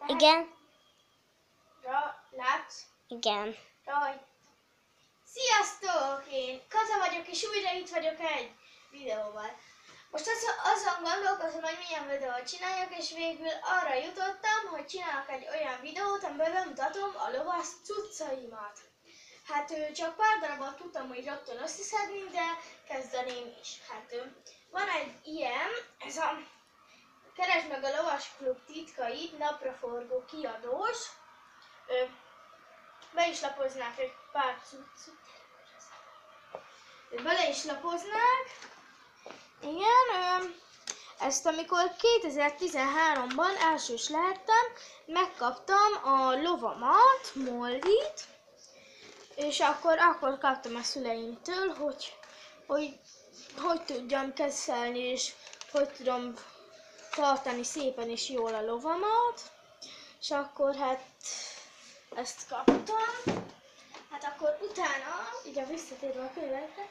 Igen. Látsz? Igen. Rajt. Sziasztok! Én Kata vagyok, és újra itt vagyok egy videóval. Most azon gondolkozom, hogy milyen videót csináljak, és végül arra jutottam, hogy csinálok egy olyan videót, amiben bemutatom a lovas cuccaimat. Hát csak pár darabot tudtam úgy rögtön összeszedni, de kezdeném is. Van egy ilyen, ez a Keresd meg a Lovas Klub titkait, napraforgó kiadós. Be is lapoznák egy pár cuccot. Bele is lapoznák. Igen, ezt amikor 2013-ban elsős lehettem, megkaptam a lovamat, Mollit, és akkor kaptam a szüleimtől, hogy tudjam kezelni, és hogy tudom tartani szépen és jól a lovamat. És akkor hát ezt kaptam. Hát akkor utána, ugye visszatérve a könyvekre,